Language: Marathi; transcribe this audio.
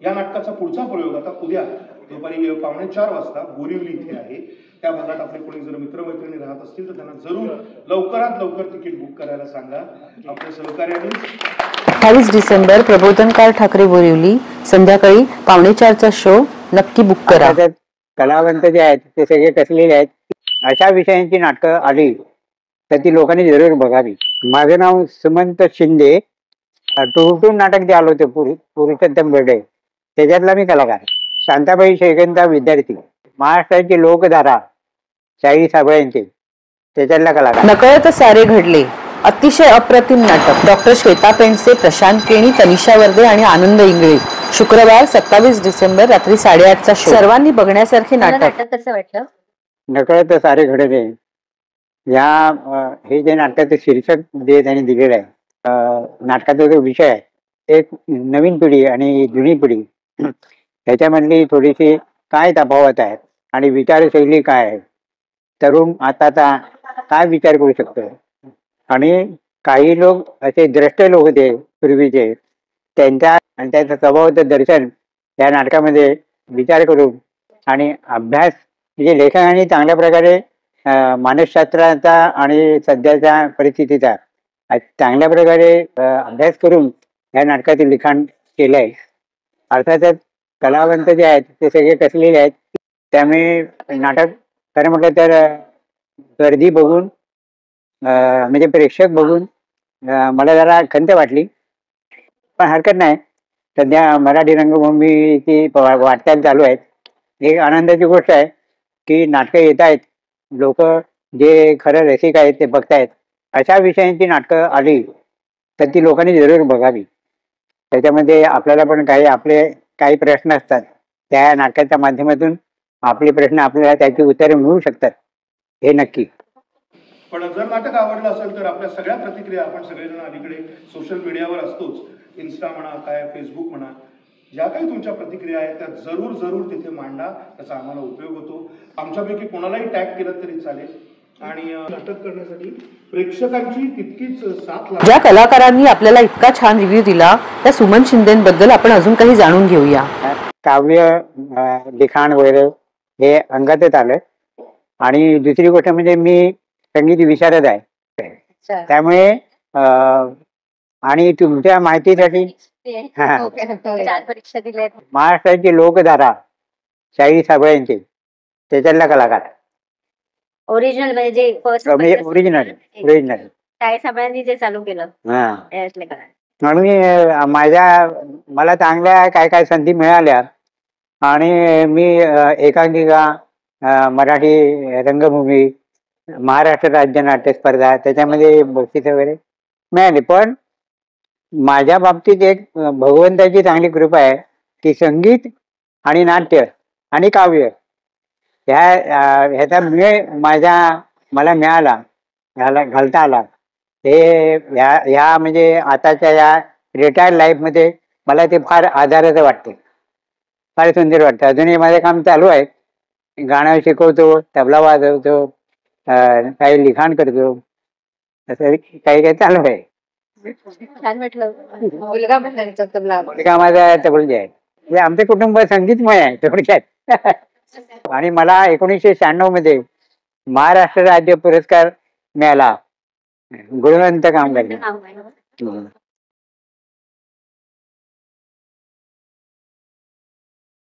या नाटकाचा पुढचा प्रयोग आता उद्या दुपारी 3:45 वाजता बोरिवली इथे आहे. त्या भागात आपले कोणी जर मित्रमैत्रिणी राहत असतील तर त्यांना जरूर लवकरात लवकर तिकीट बुक करायला सांगा. आपल्या सहकार्याने 28 डिसेंबर प्रबोधनकार ठाकरे बोरिवली संध्याकाळी 3:45चा शो नक्की बुक करा. कलावंत जे आहेत ते सगळे कसलेले आहेत. अशा विषयांची नाटकं आली तर ती लोकांनी जरूर बघावी. माझं नाव सुमंत शिंदे. टूटून नाटक जे आलं होतं पुरुषोत्तम बर्डे त्याच्यातला मी कलाकार. शांताबाई शेळकेंचा विद्यार्थी. महाराष्ट्राची लोकधारा शाहीर साबळेंचे त्याच्यातला कलाकार. नकळत सारे घडले अतिशय अप्रतिम नाटक. डॉक्टर श्वेता पेंडसे, प्रशांत केणी, तनिषा वर्दे आणि आनंद इंगळे. शुक्रवार 27 डिसेंबर रात्री 8:30चा शो. सर्वांनी बघण्यासारखे नाटक. कसं वाटलं? नकळत सारे घडले हे जे नाटकाचं शीर्षक जे त्यांनी दिलेलं आहे, नाटकाचा जो विषय आहे, एक नवीन पिढी आणि जुनी पिढी ह्याच्यामधली थोडीशी काय तफावत आहे आणि विचारशैली काय आहे, तरुण आताचा काय विचार करू शकतो. आणि काही लोक असे द्रष्टे लोक होते पूर्वीचे, त्यांच्या आणि त्याचं स्वभावाचं दर्शन या नाटकामध्ये विचार करून आणि अभ्यास म्हणजे लेखकांनी चांगल्या प्रकारे मानसशास्त्राचा आणि सध्याच्या परिस्थितीचा चांगल्या प्रकारे अभ्यास करून या नाटकातील लिखाण केलं आहे. अर्थातच कलावंत जे आहेत ते सगळे कसलेले आहेत. त्यामुळे नाटक खरं म्हटलं तर गर्दी बघून म्हणजे प्रेक्षक बघून मला जरा खंत वाटली, पण हरकत नाही. सध्या मराठी रंगभूमीची वाटचाल चालू आहे. एक आनंदाची गोष्ट आहे की नाटकं येत आहेत, लोक जे खरं रसिक आहेत ते बघतायत. अशा विषयांची नाटकं आली तर ती लोकांनी जरूर बघावी. त्याच्यामध्ये आपल्याला पण आपले काही प्रश्न असतात, त्या नाटकाच्या माध्यमातून आपले प्रश्न आपल्याला त्याची उत्तरे मिळू शकतात, हे नक्की. पण जर नाटक आवडलं असेल तर आपल्या सगळ्या प्रतिक्रिया आपण सगळेजण अलीकडे सोशल मीडियावर असतोच. इन्स्टा म्हणा, फेसबुक म्हणा, ज्या काही तुमच्या प्रतिक्रिया आहेत त्या जरूर जरूर तिथे मांडा. त्याचा आम्हाला उपयोग होतो. आमच्यापैकी कोणालाही टॅग केलं तरी चालेल. आणि नाटक करण्यासाठी प्रेक्षकांची तितकीच साथ लागते. ज्या कलाकारांनी आपल्याला इतका छान रिव्ह्यू दिला त्या सुमन शिंदेबद्दल आपण अजून काही जाणून घेऊया. काव्य लिखाण वगैरे हे अंगातच आलं. आणि दुसरी गोष्ट म्हणजे मी संगीत विशारद आहे, त्यामुळे आणि तुमच्या माहितीसाठी महाराष्ट्राची लोकधारा शाहीर साबळेंचे त्याच्यातला कलाकार. ओरिजिनल म्हणजे ओरिजिनल शाहीर साबळेंनी जे चालू केलं. म्हणून मला चांगल्या काय संधी मिळाल्या आणि मी एकांकिका, मराठी रंगभूमी, महाराष्ट्र राज्य नाट्य स्पर्धा त्याच्यामध्ये बक्षीस वगैरे मिळाली. पण माझ्या बाबतीत एक भगवंताची चांगली कृपा आहे की संगीत आणि नाट्य आणि काव्य ह्याचा मेळ मला मिळाला, ह्याला घालता आला. हे ह्या म्हणजे आताच्या या रिटायर्ड लाईफमध्ये मला ते फार आधाराचं वाटते, फार सुंदर वाटतं. अजूनही माझं काम चालू आहे. गाणं शिकवतो, तबला वाजवतो, काही लिखाण करतो, असं काही चालू आहे. मुलगा माझा तबलजी आहे. आमचं कुटुंब संगीतमय आहे थोडक्यात. आणि मला 1996 मध्ये महाराष्ट्र राज्य पुरस्कार मिळाला गुणवंत कामगार.